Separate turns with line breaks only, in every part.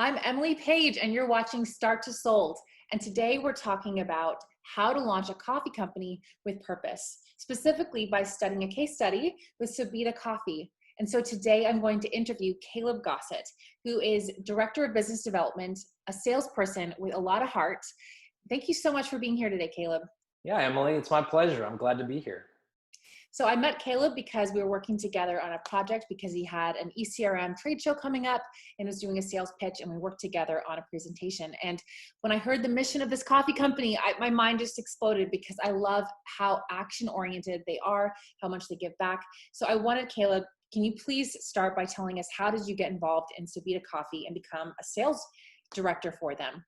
I'm Emily Page, and you're watching Start to Sold. And today we're talking about how to launch a coffee company with purpose, specifically by studying a case study with Subida Coffee. And so today I'm going to interview Caleb Gossett, who is Director of Business Development, a salesperson with a lot of heart. Thank you so much for being here today, Caleb.
Yeah, Emily, it's my pleasure. I'm glad to be here.
So I met Caleb because we were working together on a project because he had an ECRM trade show coming up and was doing a sales pitch, and we worked together on a presentation. And when I heard the mission of this coffee company, my mind just exploded because I love how action-oriented they are, how much they give back. So I wanted Caleb, can you please start by telling us how did you get involved in Subida Coffee and become a sales director for them?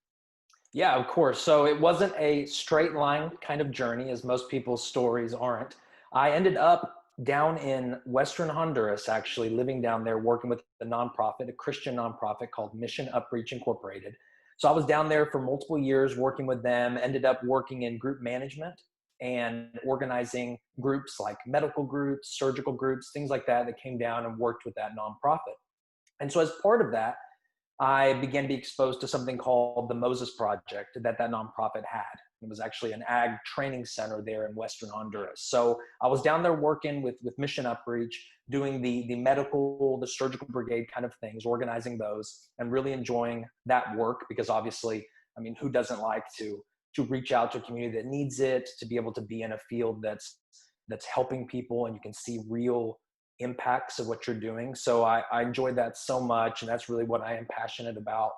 Yeah, of course. So it wasn't a straight line kind of journey, as most people's stories aren't. I ended up down in Western Honduras, actually living down there, working with a nonprofit, a Christian nonprofit called Mission Upreach Incorporated. So I was down there for multiple years working with them, ended up working in group management and organizing groups like medical groups, surgical groups, things like that came down and worked with that nonprofit. And so as part of that, I began to be exposed to something called the Moses Project that nonprofit had. It was actually an ag training center there in Western Honduras. So I was down there working with Mission Upreach, doing the medical, the surgical brigade kind of things, organizing those, and really enjoying that work because obviously, I mean, who doesn't like to reach out to a community that needs it, to be able to be in a field that's helping people and you can see real impacts of what you're doing. So I enjoyed that so much, and that's really what I am passionate about.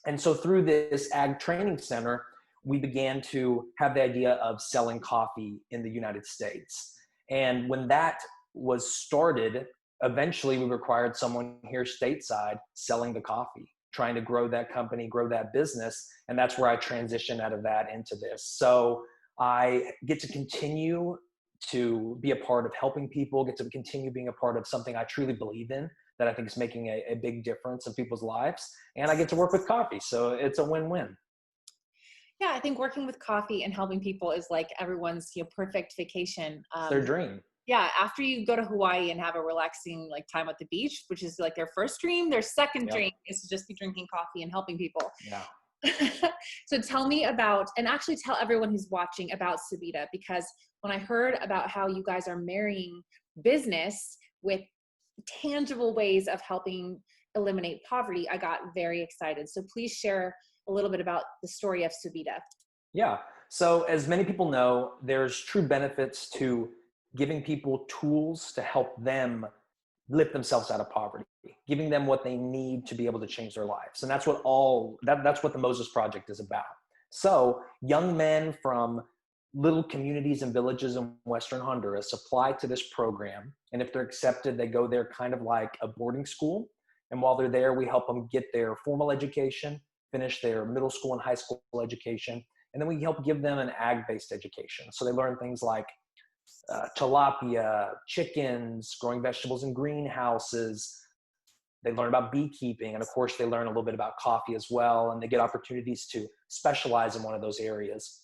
And so through this ag training center, we began to have the idea of selling coffee in the United States. And when that was started, eventually we required someone here stateside selling the coffee, trying to grow that company, grow that business. And that's where I transitioned out of that into this. So I get to continue to be a part of helping people, get to continue being a part of something I truly believe in that I think is making a big difference in people's lives. And I get to work with coffee. So it's a win-win.
Yeah, I think working with coffee and helping people is like everyone's perfect vacation.
It's their dream.
Yeah, after you go to Hawaii and have a relaxing time at the beach, which is like their first dream, their second dream is to just be drinking coffee and helping people.
Yeah.
So tell me about, and actually tell everyone who's watching about Subida, because when I heard about how you guys are marrying business with tangible ways of helping eliminate poverty, I got very excited. So please share a little bit about the story of Subida.
Yeah. So as many people know, there's true benefits to giving people tools to help them lift themselves out of poverty, giving them what they need to be able to change their lives. And that's what that's what the Moses Project is about. So young men from little communities and villages in Western Honduras apply to this program. And if they're accepted, they go there kind of like a boarding school. And while they're there, we help them get their formal education, finish their middle school and high school education. And then we help give them an ag-based education. So they learn things like tilapia, chickens, growing vegetables in greenhouses. They learn about beekeeping. And of course, they learn a little bit about coffee as well. And they get opportunities to specialize in one of those areas.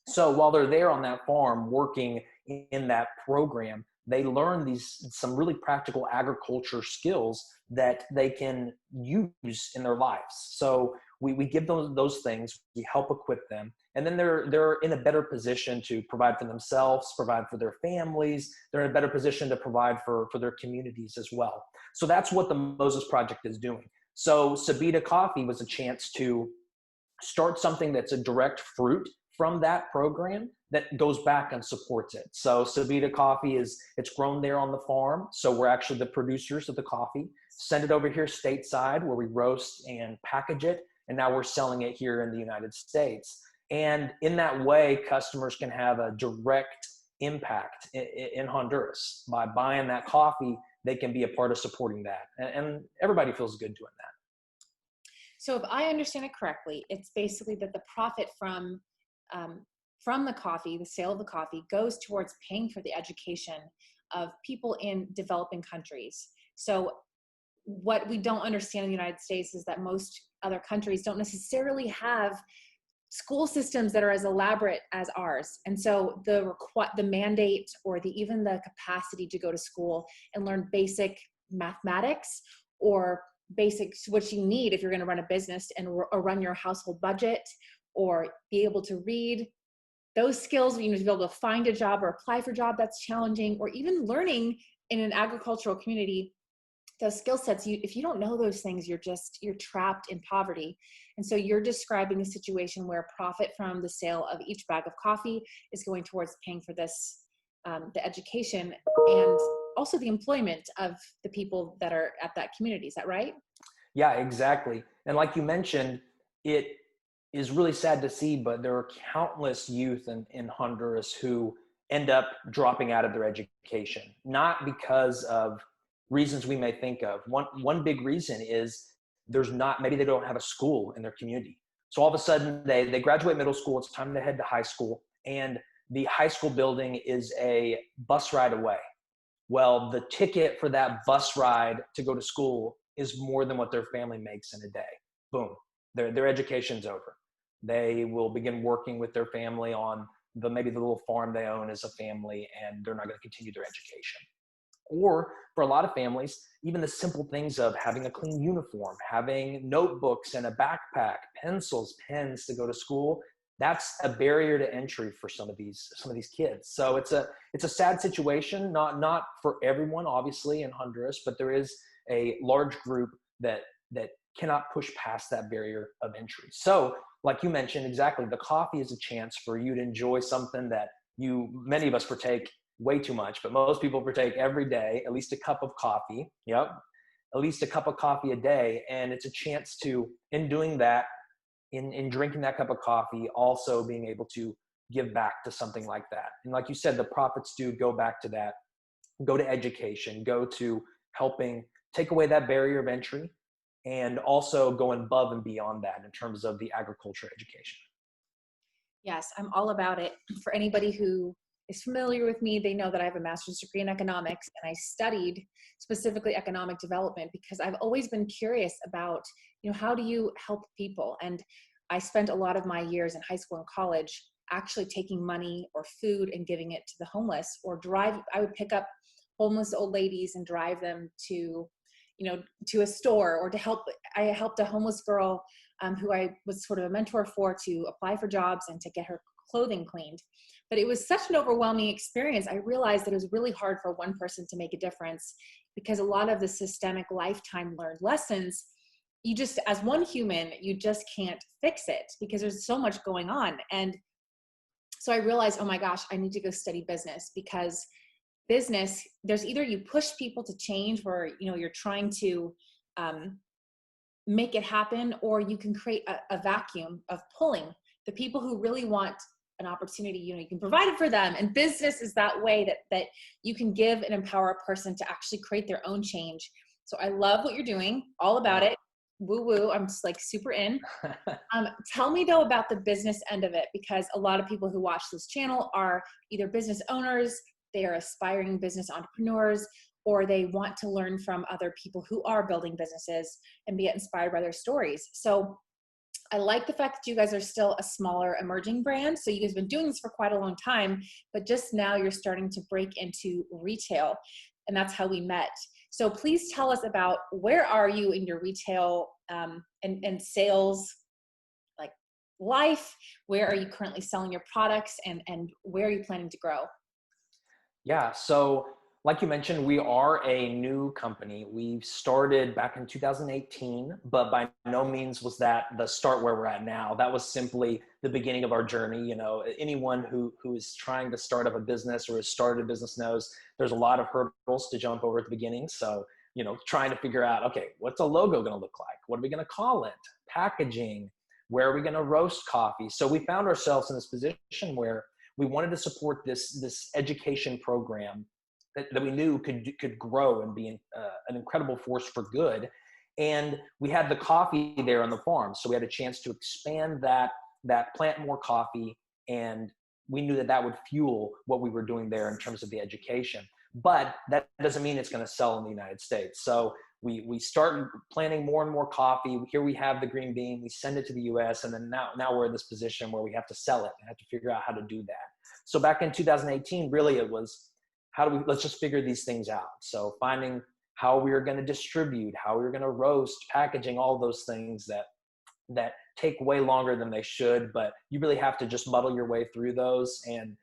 So while they're there on that farm working in that program, they learn some really practical agriculture skills that they can use in their lives. So we give them those things, we help equip them, and then they're in a better position to provide for themselves, provide for their families. They're in a better position to provide for their communities as well. So that's what the Moses Project is doing. So Subida Coffee was a chance to start something that's a direct fruit from that program that goes back and supports it. So Subida Coffee it's grown there on the farm. So we're actually the producers of the coffee, send it over here stateside where we roast and package it. And now we're selling it here in the United States. And in that way, customers can have a direct impact in Honduras. By buying that coffee, they can be a part of supporting that. And everybody feels good doing that.
So if I understand it correctly, it's basically that the profit from the coffee, the sale of the coffee, goes towards paying for the education of people in developing countries. So what we don't understand in the United States is that most other countries don't necessarily have school systems that are as elaborate as ours. And so the mandate or even the capacity to go to school and learn basic mathematics or basics, what you need if you're going to run a business or run your household budget, or be able to read. Those skills, you know, to be able to find a job or apply for a job that's challenging, or even learning in an agricultural community, those skill sets, if you don't know those things, you're trapped in poverty. And so you're describing a situation where profit from the sale of each bag of coffee is going towards paying for this, the education and also the employment of the people that are at that community. Is that right?
Yeah, exactly. And like you mentioned, it is really sad to see, but there are countless youth in Honduras who end up dropping out of their education, not because of reasons we may think of. One big reason is maybe they don't have a school in their community. So all of a sudden they graduate middle school, it's time to head to high school, and the high school building is a bus ride away. Well, the ticket for that bus ride to go to school is more than what their family makes in a day. Boom, their education's over. They will begin working with their family on maybe the little farm they own as a family, and they're not going to continue their education. Or for a lot of families, even the simple things of having a clean uniform, having notebooks and a backpack, pencils, pens to go to school, that's a barrier to entry for some of these kids. So it's a sad situation, not for everyone, obviously, in Honduras, but there is a large group that cannot push past that barrier of entry. So like you mentioned, exactly, the coffee is a chance for you to enjoy something that many of us partake way too much, but most people partake every day, at least a cup of coffee. Yep. At least a cup of coffee a day. And it's a chance to, in doing that, in drinking that cup of coffee, also being able to give back to something like that. And like you said, the profits do go back to that, go to education, go to helping take away that barrier of entry, and also going above and beyond that in terms of the agriculture education.
Yes, I'm all about it. For anybody who is familiar with me, they know that I have a master's degree in economics, and I studied specifically economic development because I've always been curious about, you know, how do you help people? And I spent a lot of my years in high school and college actually taking money or food and giving it to the homeless, or I would pick up homeless old ladies and drive them to, you know, to a store, or I helped a homeless girl who I was sort of a mentor for, to apply for jobs and to get her clothing cleaned. But it was such an overwhelming experience. I realized that it was really hard for one person to make a difference, because a lot of the systemic lifetime learned lessons, as one human, you just can't fix it because there's so much going on. And so I realized, oh my gosh, I need to go study business, because business, there's either you push people to change where, you know, you're trying to make it happen, or you can create a vacuum of pulling the people who really want an opportunity. You know, you can provide it for them. And business is that way that you can give and empower a person to actually create their own change. So I love what you're doing, all about it. Woo woo. I'm just like super in. Tell me though about the business end of it, because a lot of people who watch this channel are either business owners, they are aspiring business entrepreneurs, or they want to learn from other people who are building businesses and be inspired by their stories. So I like the fact that you guys are still a smaller emerging brand. So you guys have been doing this for quite a long time, but just now you're starting to break into retail, and that's how we met. So please tell us about, where are you in your retail and sales like life? Where are you currently selling your products, and where are you planning to grow?
Yeah, so like you mentioned, we are a new company. We started back in 2018, but by no means was that the start where we're at now. That was simply the beginning of our journey. You know, anyone who is trying to start up a business or has started a business knows there's a lot of hurdles to jump over at the beginning. So, you know, trying to figure out, okay, what's a logo going to look like? What are we going to call it? Packaging? Where are we going to roast coffee? So we found ourselves in this position where we wanted to support this education program that we knew could grow and be an incredible force for good. And we had the coffee there on the farm. So we had a chance to expand that plant more coffee. And we knew that would fuel what we were doing there in terms of the education. But that doesn't mean it's going to sell in the United States. So we started planting more and more coffee. Here we have the green bean. We send it to the US. And then now we're in this position where we have to sell it and have to figure out how to do that. So back in 2018, really it was, let's just figure these things out. So finding how we were going to distribute, how we were going to roast, packaging, all those things that take way longer than they should, but you really have to just muddle your way through those. And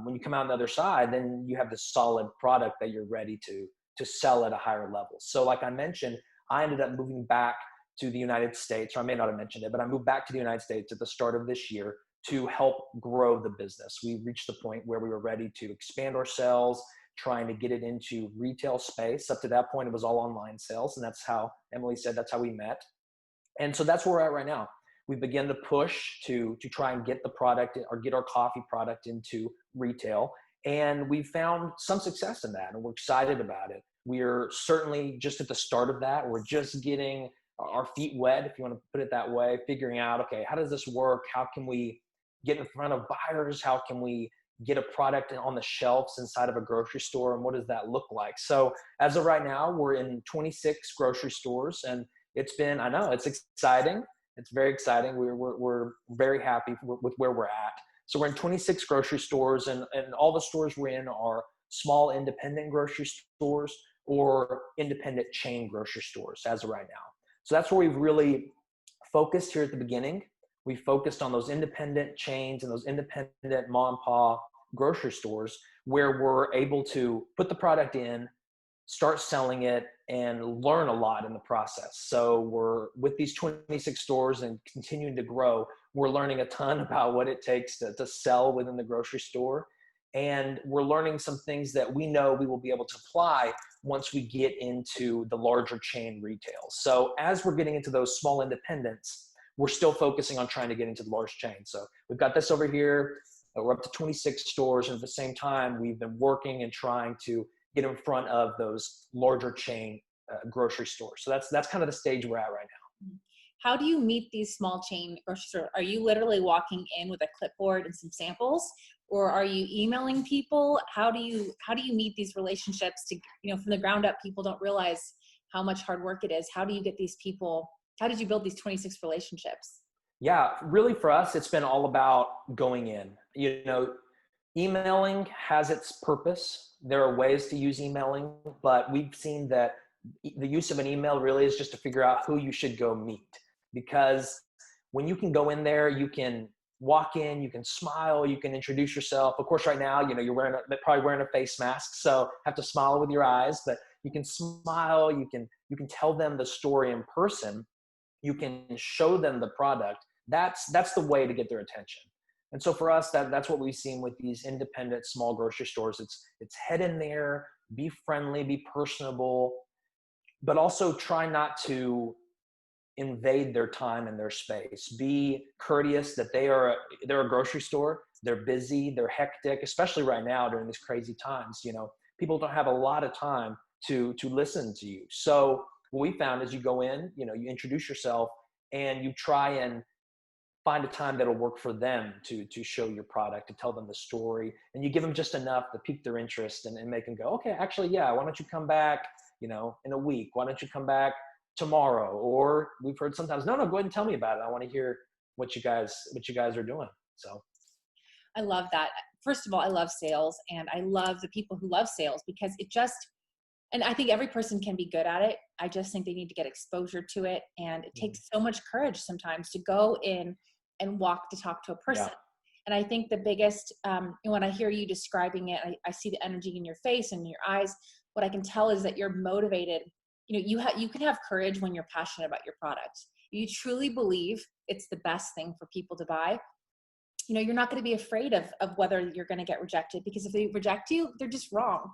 when you come out on the other side, then you have this solid product that you're ready to sell at a higher level. So like I mentioned, I ended up moving back to the United States, or I may not have mentioned it, but I moved back to the United States at the start of this year to help grow the business. We reached the point where we were ready to expand our sales, trying to get it into retail space. Up to that point, it was all online sales. And that's how Emily said, that's how we met. And so that's where we're at right now. We began to push to try and get the product or get our coffee product into retail. And we found some success in that, and we're excited about it. We're certainly just at the start of that. We're just getting our feet wet, if you want to put it that way, figuring out, okay, how does this work? How can we get in front of buyers? How can we get a product on the shelves inside of a grocery store? And what does that look like? So as of right now, we're in 26 grocery stores, and it's been, I know, it's exciting. It's very exciting. We're very happy with where we're at. So we're in 26 grocery stores, and all the stores we're in are small independent grocery stores or independent chain grocery stores as of right now. So that's where we've really focused here at the beginning. We focused on those independent chains and those independent mom and pop grocery stores where we're able to put the product in, start selling it, and learn a lot in the process. So we're with these 26 stores and continuing to grow, we're learning a ton about what it takes to sell within the grocery store. And we're learning some things that we know we will be able to apply once we get into the larger chain retail. So as we're getting into those small independents, we're still focusing on trying to get into the large chain. So we've got this over here. We're up to 26 stores. And at the same time, we've been working and trying to get in front of those larger chain grocery stores. So that's kind of the stage we're at right now.
How do you meet these small chain grocery stores? Are you literally walking in with a clipboard and some samples, or are you emailing people? How do you meet these relationships to, from the ground up? People don't realize how much hard work it is. How do you get these people? How did you build these 26 relationships?
Yeah, really for us, it's been all about going in. Emailing has its purpose. There are ways to use emailing, but we've seen that the use of an email really is just to figure out who you should go meet. Because when you can go in there, you can walk in, you can smile, you can introduce yourself. Of course, right now, you're probably wearing a face mask, so have to smile with your eyes, but you can smile, you can tell them the story in person, you can show them the product. That's the way to get their attention. And so for us, that's what we've seen with these independent small grocery stores. It's head in there, be friendly, be personable, but also try not to invade their time and their space. Be courteous that they're a grocery store. They're busy, they're hectic, especially right now during these crazy times. People don't have a lot of time to listen to you. So what we found is you go in, you introduce yourself, and you try and find a time that'll work for them to show your product, to tell them the story, and you give them just enough to pique their interest and make them go, okay, actually, yeah, why don't you come back, in a week? Why don't you come back tomorrow? Or we've heard sometimes, no, go ahead and tell me about it. I want to hear what you guys are doing. So
I love that. First of all, I love sales, and I love the people who love sales, because and I think every person can be good at it. I just think they need to get exposure to it. And it takes so much courage sometimes to go in and walk to talk to a person. Yeah. And I think the biggest, when I hear you describing it, I see the energy in your face and in your eyes. What I can tell is that you're motivated. You can have courage when you're passionate about your product. You truly believe it's the best thing for people to buy. You're not going to be afraid of whether you're going to get rejected, because if they reject you, they're just wrong.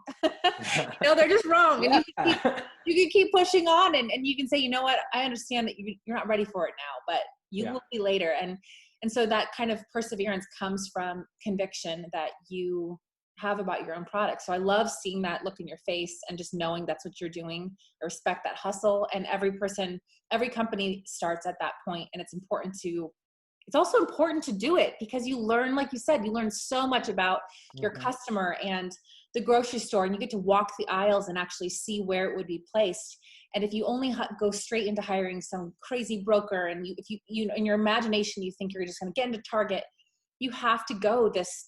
They're just wrong. And you can keep pushing on, and you can say, you know what, I understand that you're not ready for it now, but you will be later. And so that kind of perseverance comes from conviction that you have about your own product. So I love seeing that look in your face and just knowing that's what you're doing. I respect that hustle. And every company starts at that point, and it's also important to do it, because you learn, like you said, you learn so much about your customer and the grocery store, and you get to walk the aisles and actually see where it would be placed. And if you only go straight into hiring some crazy broker, and if you in your imagination, you think you're just going to get into Target, you have to go this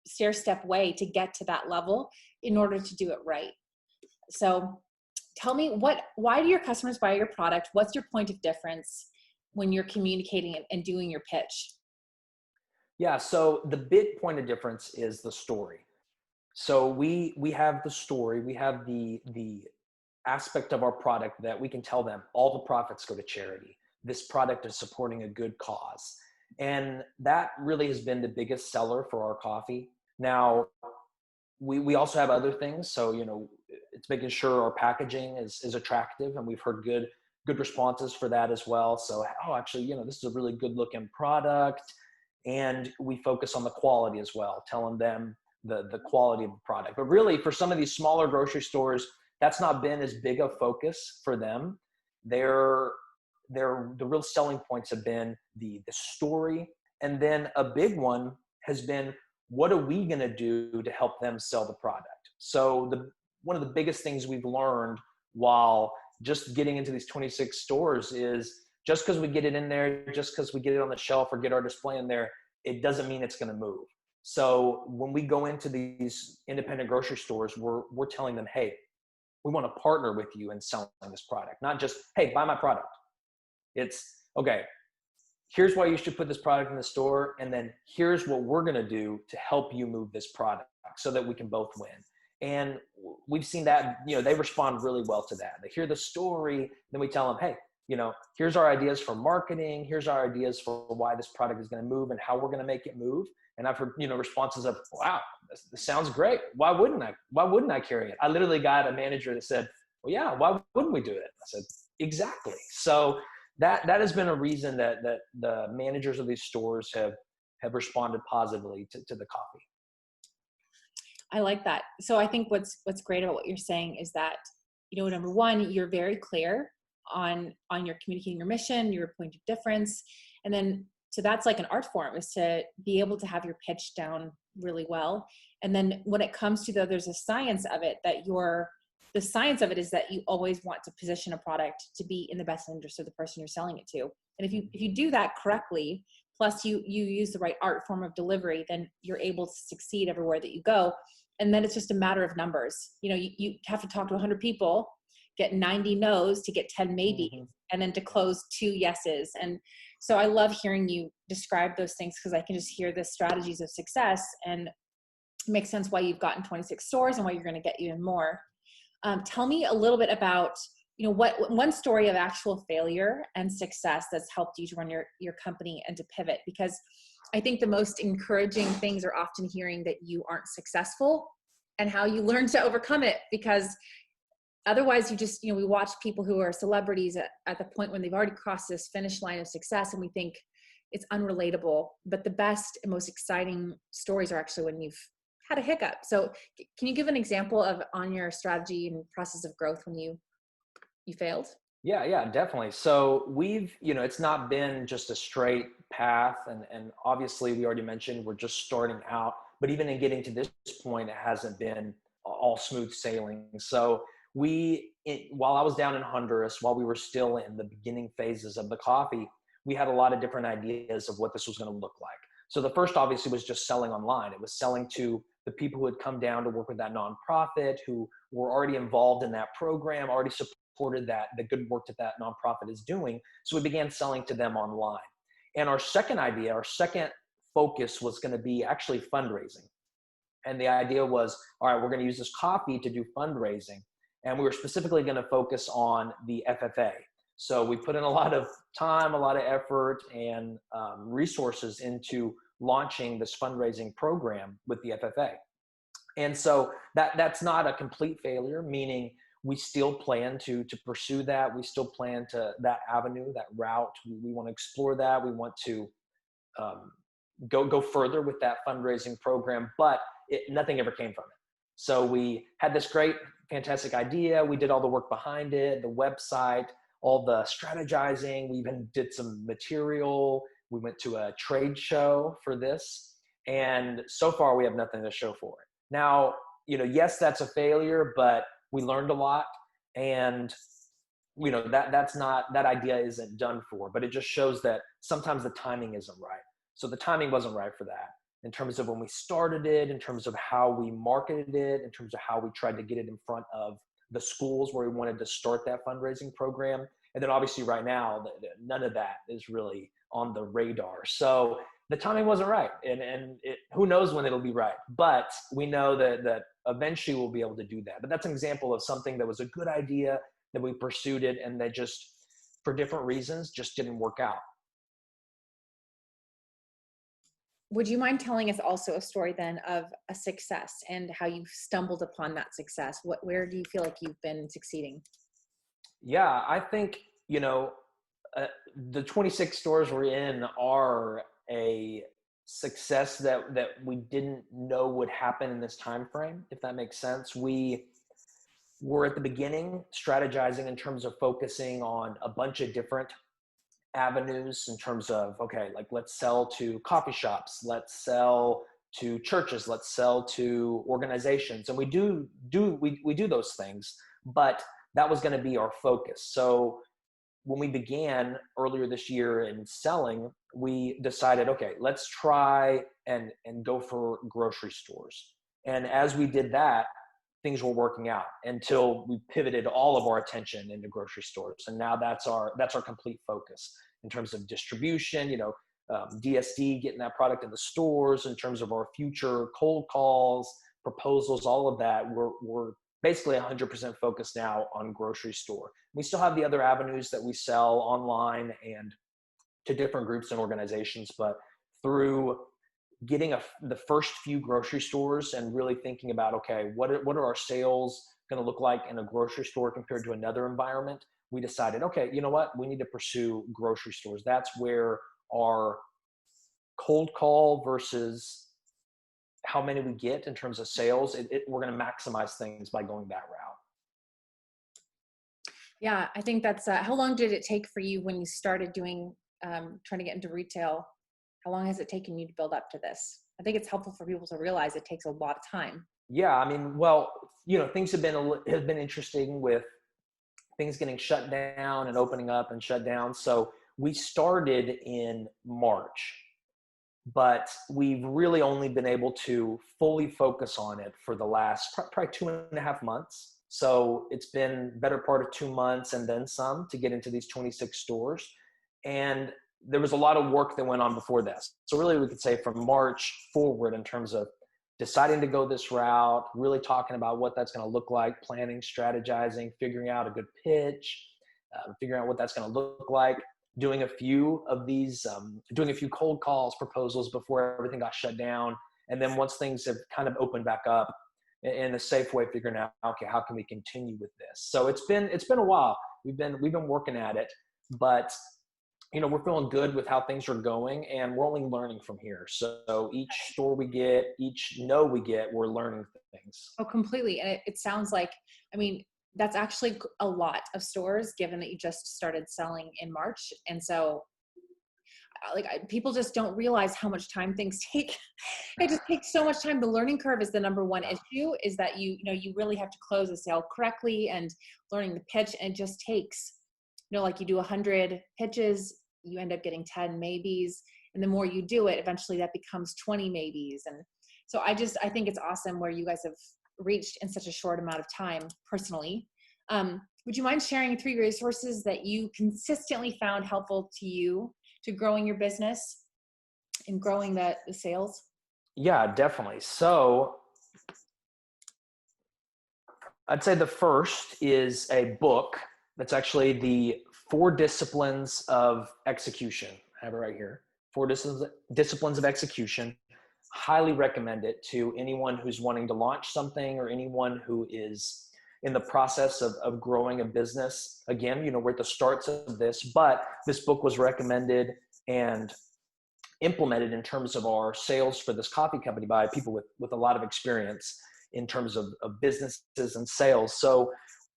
stair step way to get to that level in order to do it right. So Tell me why do your customers buy your product? What's your point of difference when you're communicating and doing your pitch?
Yeah, so the big point of difference is the story. So we have the story, we have the aspect of our product that we can tell them all the profits go to charity. This product is supporting a good cause. And that really has been the biggest seller for our coffee. Now, we also have other things. So, it's making sure our packaging is attractive, and we've heard good responses for that as well. So, oh, actually, this is a really good looking product. And we focus on the quality as well, telling them the quality of the product. But really, for some of these smaller grocery stores, that's not been as big a focus for them. The real selling points have been the story. And then a big one has been, what are we going to do to help them sell the product? So one of the biggest things we've learned while just getting into these 26 stores is, just because we get it in there, just because we get it on the shelf or get our display in there, it doesn't mean it's going to move. So when we go into these independent grocery stores, we're telling them, hey, we want to partner with you in selling this product. Not just, hey, buy my product. It's, okay, here's why you should put this product in the store, and then here's what we're going to do to help you move this product so that we can both win. And we've seen that, they respond really well to that. They hear the story, then we tell them, hey, here's our ideas for marketing. Here's our ideas for why this product is going to move and how we're going to make it move. And I've heard, responses of, wow, this sounds great. Why wouldn't I? Why wouldn't I carry it? I literally got a manager that said, well, yeah, why wouldn't we do it? I said, exactly. So that has been a reason that the managers of these stores have responded positively to the coffee.
I like that. So I think what's great about what you're saying is that, number one, you're very clear on your communicating your mission, your point of difference. And then, so that's like an art form, is to be able to have your pitch down really well. And then when it comes to there's a science of it, the science of it is that you always want to position a product to be in the best interest of the person you're selling it to. And if you do that correctly, plus you use the right art form of delivery, then you're able to succeed everywhere that you go. And then it's just a matter of numbers. You have to talk to 100 people, get 90 no's to get 10 maybes, and then to close 2 yeses. And so I love hearing you describe those things, because I can just hear the strategies of success, and it makes sense why you've gotten 26 stores and why you're going to get even more. Tell me a little bit about, what one story of actual failure and success that's helped you to run your company and to pivot, because I think the most encouraging things are often hearing that you aren't successful and how you learn to overcome it, because otherwise you just, we watch people who are celebrities at the point when they've already crossed this finish line of success, and we think it's unrelatable. But the best and most exciting stories are actually when you've had a hiccup. So can you give an example of on your strategy and process of growth when you failed?
Yeah, definitely. So we've, it's not been just a straight path. And obviously we already mentioned we're just starting out, but even in getting to this point, it hasn't been all smooth sailing. So while I was down in Honduras, while we were still in the beginning phases of the coffee, we had a lot of different ideas of what this was going to look like. So the first obviously was just selling online. It was selling to the people who had come down to work with that nonprofit, who were already involved in that program, already supported the good work that nonprofit is doing. So we began selling to them online. And our second focus was going to be actually fundraising. And the idea was, all right, we're going to use this coffee to do fundraising. And we were specifically going to focus on the FFA. So we put in a lot of time, a lot of effort, and resources into launching this fundraising program with the FFA. And so that's not a complete failure, meaning we still plan to pursue that. We still plan to that avenue, that route. We want to explore that. We want to go further with that fundraising program, but nothing ever came from it. So we had this great, fantastic idea. We did all the work behind it, the website, all the strategizing. We even did some material. We went to a trade show for this. And so far we have nothing to show for it. Now, yes, that's a failure, but we learned a lot. And, that idea isn't done for, but it just shows that sometimes the timing isn't right. So the timing wasn't right for that, in terms of when we started it, in terms of how we marketed it, in terms of how we tried to get it in front of the schools where we wanted to start that fundraising program. And then obviously right now, none of that is really on the radar. So the timing wasn't right. And who knows when it'll be right. But we know that eventually we'll be able to do that. But that's an example of something that was a good idea, that we pursued it, and that just, for different reasons, just didn't work out.
Would you mind telling us also a story then of a success and how you've stumbled upon that success? Where do you feel like you've been succeeding?
Yeah, I think, the 26 stores we're in are a success that we didn't know would happen in this time frame, if that makes sense. We were at the beginning strategizing in terms of focusing on a bunch of different avenues in terms of, okay, like let's sell to coffee shops, let's sell to churches, let's sell to organizations. And we do those things, but that was going to be our focus. So when we began earlier this year in selling, we decided, okay, let's try and go for grocery stores. And as we did that, things were working out until we pivoted all of our attention into grocery stores. And now that's our complete focus in terms of distribution, DSD, getting that product in the stores, in terms of our future cold calls, proposals, all of that. We're basically 100% focused now on grocery store. We still have the other avenues that we sell online and to different groups and organizations, but through getting the first few grocery stores and really thinking about, okay, what are our sales going to look like in a grocery store compared to another environment, we decided, okay, you know what, we need to pursue grocery stores. That's where our cold call versus how many we get in terms of sales, we're going to maximize things by going that route.
Yeah, I think that's, how long did it take for you when you started doing, trying to get into retail? How long has it taken you to build up to this? I think it's helpful for people to realize it takes a lot of time.
Yeah, I mean, well, things have been interesting with things getting shut down and opening up and shut down. So we started in March, but we've really only been able to fully focus on it for the last probably 2.5 months. So it's been better part of 2 months and then some to get into these 26 stores. And there was a lot of work that went on before this. So really we could say from March forward in terms of deciding to go this route, really talking about what that's going to look like, planning, strategizing, figuring out a good pitch, figuring out what that's going to look like, doing a few of these, doing a few cold calls, proposals before everything got shut down. And then once things have kind of opened back up in a safe way, figuring out, okay, how can we continue with this? So it's been a while. We've been working at it, but we're feeling good with how things are going, and we're only learning from here. So each store we get, each no we get, we're learning things.
Oh, completely. And it sounds like, that's actually a lot of stores, given that you just started selling in March. And so people just don't realize how much time things take. It just takes so much time. The learning curve is the number one issue, is that you really have to close a sale correctly and learning the pitch. And it just takes, like you do 100 pitches, you end up getting 10 maybes. And the more you do it, eventually that becomes 20 maybes. And so I think it's awesome where you guys have reached in such a short amount of time personally. Would you mind sharing 3 resources that you consistently found helpful to you to growing your business and growing the sales?
Yeah, definitely. So I'd say the first is a book that's actually the 4 Disciplines of Execution. I have it right here. 4 Disciplines of Execution. Highly recommend it to anyone who's wanting to launch something or anyone who is in the process of growing a business. Again, we're at the starts of this, but this book was recommended and implemented in terms of our sales for this coffee company by people with a lot of experience in terms of businesses and sales. So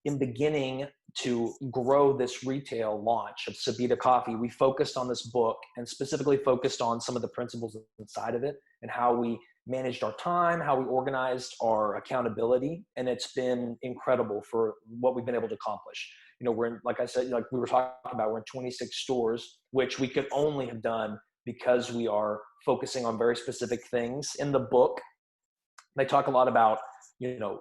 in beginning to grow this retail launch of Subida Coffee, we focused on this book and specifically focused on some of the principles inside of it and how we managed our time, how we organized our accountability. And it's been incredible for what we've been able to accomplish. We're in, like I said, like we were talking about, we're in 26 stores, which we could only have done because we are focusing on very specific things. In the book, they talk a lot about,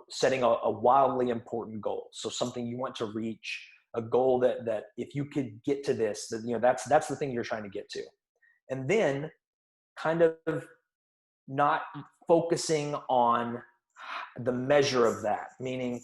setting a wildly important goal. So something you want to reach, a goal that if you could get to this, that's the thing you're trying to get to. And then kind of not focusing on the measure of that, meaning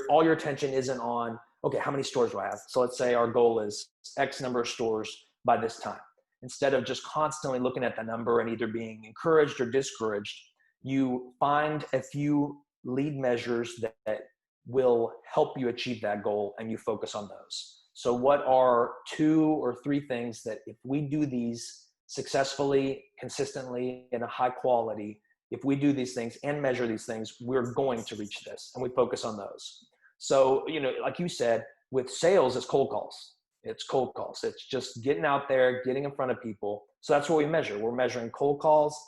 all your attention isn't on, okay, how many stores do I have? So let's say our goal is X number of stores by this time. Instead of just constantly looking at the number and either being encouraged or discouraged, you find a few lead measures that will help you achieve that goal, and you focus on those. So what are 2 or 3 things that if we do these successfully, consistently, in a high quality, if we do these things and measure these things, we're going to reach this, and we focus on those. So, like you said, with sales, it's cold calls. It's cold calls. It's just getting out there, getting in front of people. So that's what we measure. We're measuring cold calls,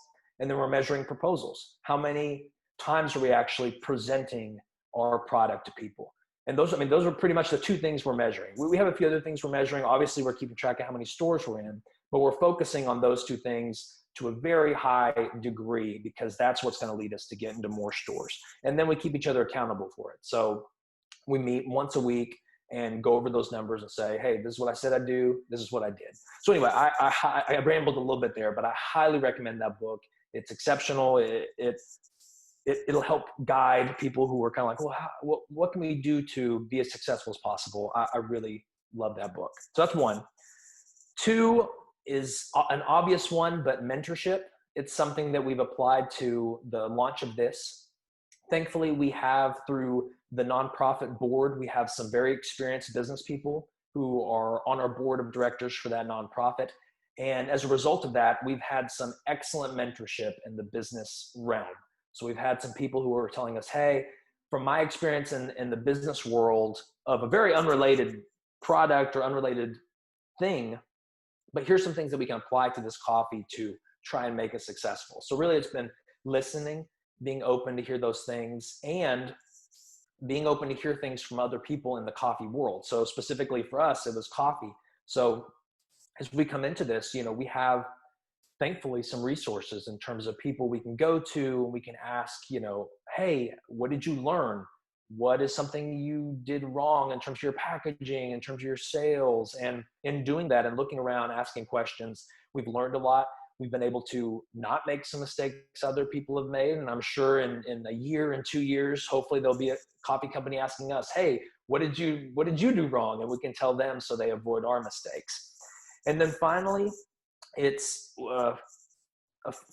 and then we're measuring proposals. How many times are we actually presenting our product to people? And those are pretty much the 2 things we're measuring. We have a few other things we're measuring. Obviously, we're keeping track of how many stores we're in, but we're focusing on those 2 things to a very high degree, because that's what's going to lead us to get into more stores. And then we keep each other accountable for it. So we meet once a week and go over those numbers and say, hey, this is what I said I'd do. This is what I did. So anyway, I rambled a little bit there, but I highly recommend that book. It's exceptional. It'll help guide people who are kind of like, well, what can we do to be as successful as possible? I really love that book. So that's 1. 2 is an obvious one, but mentorship. It's something that we've applied to the launch of this. Thankfully, we have, through the nonprofit board, we have some very experienced business people who are on our board of directors for that nonprofit. And as a result of that, we've had some excellent mentorship in the business realm. So we've had some people who are telling us, hey, from my experience in the business world of a very unrelated product or unrelated thing, but here's some things that we can apply to this coffee to try and make it successful. So really, it's been listening, being open to hear those things, and being open to hear things from other people in the coffee world. So specifically for us, it was coffee. So as we come into this, we have, thankfully, some resources in terms of people we can go to, and we can ask, hey, what did you learn? What is something you did wrong in terms of your packaging, in terms of your sales? And in doing that and looking around, asking questions, we've learned a lot. We've been able to not make some mistakes other people have made. And I'm sure in a year and 2 years, hopefully there'll be a coffee company asking us, hey, what did you do wrong? And we can tell them so they avoid our mistakes. And then finally, it's a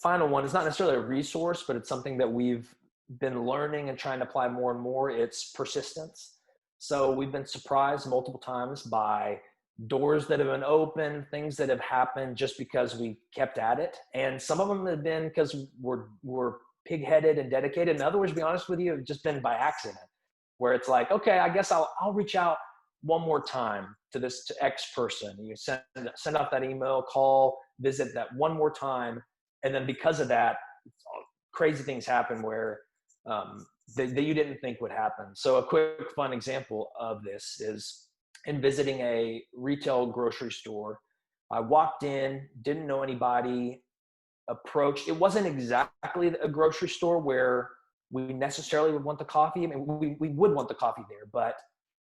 final one. It's not necessarily a resource, but it's something that we've been learning and trying to apply more and more. It's persistence. So we've been surprised multiple times by doors that have been open, things that have happened just because we kept at it. And some of them have been because we're pig-headed and dedicated. And others, to be honest with you, have just been by accident, where it's like, okay, I guess I'll reach out one more time to X person. You send out that email, call, visit that one more time. And then because of that, crazy things happen where that you didn't think would happen. So a quick fun example of this is in visiting a retail grocery store. I walked in, didn't know anybody, approached. It wasn't exactly a grocery store where we necessarily would want the coffee. I mean, we would want the coffee there, but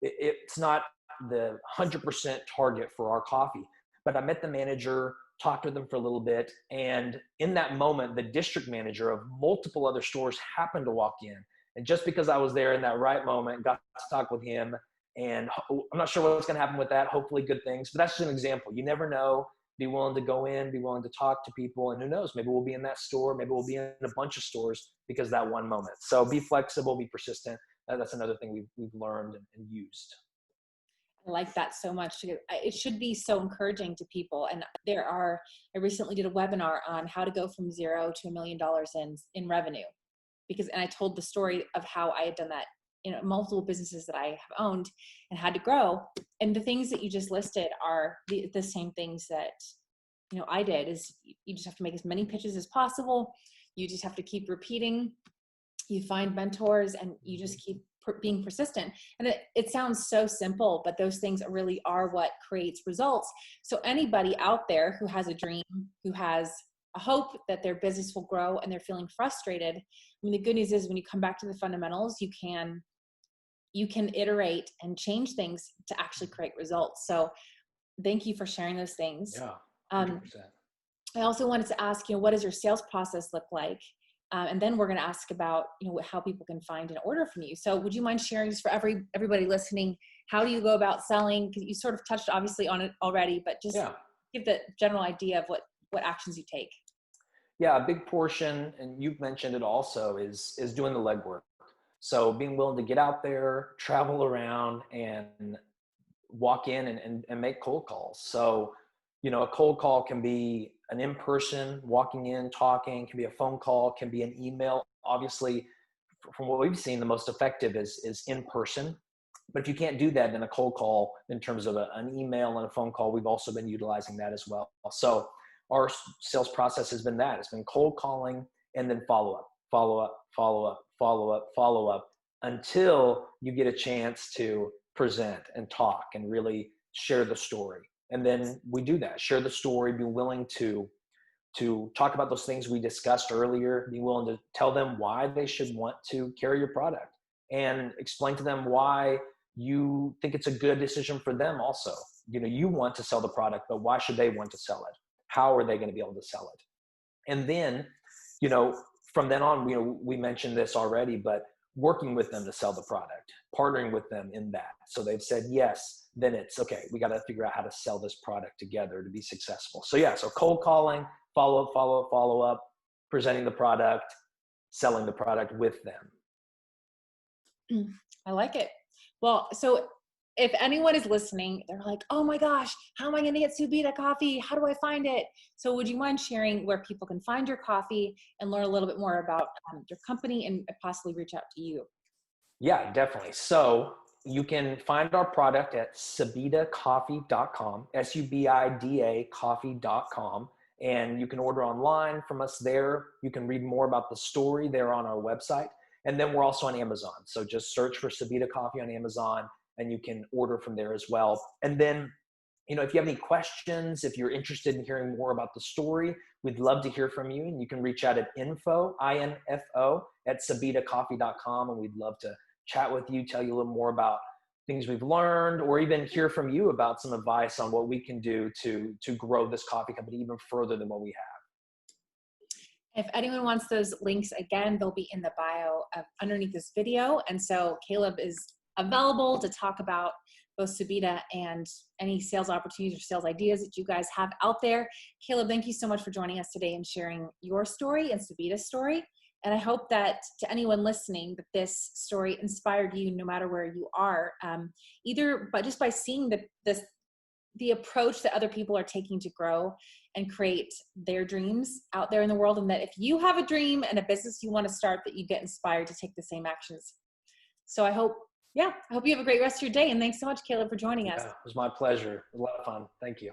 it's not the 100% target for our coffee. But I met the manager, talked with them for a little bit. And in that moment, the district manager of multiple other stores happened to walk in. And just because I was there in that right moment, got to talk with him. And I'm not sure what's going to happen with that. Hopefully good things. But that's just an example. You never know. Be willing to go in, be willing to talk to people. And who knows, maybe we'll be in that store. Maybe we'll be in a bunch of stores because of that one moment. So be flexible, be persistent. That's another thing we've learned and used.
I like that so much. It should be so encouraging to people. And I recently did a webinar on how to go from $0 to $1 million in revenue, and I told the story of how I had done that in multiple businesses that I have owned and had to grow. And the things that you just listed are the same things that, I did. Is you just have to make as many pitches as possible. You just have to keep repeating. You find mentors and you just keep being persistent. And it sounds so simple, but those things really are what creates results. So anybody out there who has a dream, who has a hope that their business will grow and they're feeling frustrated. I mean, the good news is when you come back to the fundamentals, you can iterate and change things to actually create results. So thank you for sharing those things.
Yeah, 100%.
I also wanted to ask, what does your sales process look like? And then we're going to ask about, how people can find an order from you. So would you mind sharing, just for everybody listening, how do you go about selling? Because you sort of touched obviously on it already, but just give the general idea of what actions you take.
Yeah, a big portion, and you've mentioned it also, is doing the legwork. So being willing to get out there, travel around, and walk in and make cold calls. So, a cold call can be an in-person, walking in, talking, can be a phone call, can be an email. Obviously, from what we've seen, the most effective is in person. But if you can't do that, then a cold call, in terms of an email and a phone call, we've also been utilizing that as well. So our sales process has been that. It's been cold calling and then follow up until you get a chance to present and talk and really share the story. And then we do that, share the story, be willing to talk about those things we discussed earlier, be willing to tell them why they should want to carry your product and explain to them why you think it's a good decision for them also. You want to sell the product, but why should they want to sell it? How are they going to be able to sell it? And then, from then on, we mentioned this already, but working with them to sell the product, partnering with them in that. So they've said yes, then it's okay, we got to figure out how to sell this product together to be successful. So cold calling, follow up, presenting the product, selling the product with them.
I like it. Well, so if anyone is listening, they're like, oh my gosh, how am I going to get Subida coffee? How do I find it? So would you mind sharing where people can find your coffee and learn a little bit more about your company and possibly reach out to you?
Yeah, definitely. So you can find our product at subidacoffee.com, SUBIDA coffee.com. And you can order online from us there. You can read more about the story there on our website. And then we're also on Amazon. So just search for Subida Coffee on Amazon and you can order from there as well. And then, if you have any questions, if you're interested in hearing more about the story, we'd love to hear from you. And you can reach out at info at subidacoffee.com. And we'd love to chat with you, tell you a little more about things we've learned, or even hear from you about some advice on what we can do to grow this coffee company even further than what we have.
If anyone wants those links, again, they'll be in the bio underneath this video. And so Caleb is available to talk about both Subida and any sales opportunities or sales ideas that you guys have out there. Caleb, thank you so much for joining us today and sharing your story and Subida's story. And I hope that to anyone listening, that this story inspired you no matter where you are, but just by seeing the approach that other people are taking to grow and create their dreams out there in the world. And that if you have a dream and a business you want to start, that you get inspired to take the same actions. So I hope you have a great rest of your day. And thanks so much, Caleb, for joining us.
It was my pleasure. It was a lot of fun. Thank you.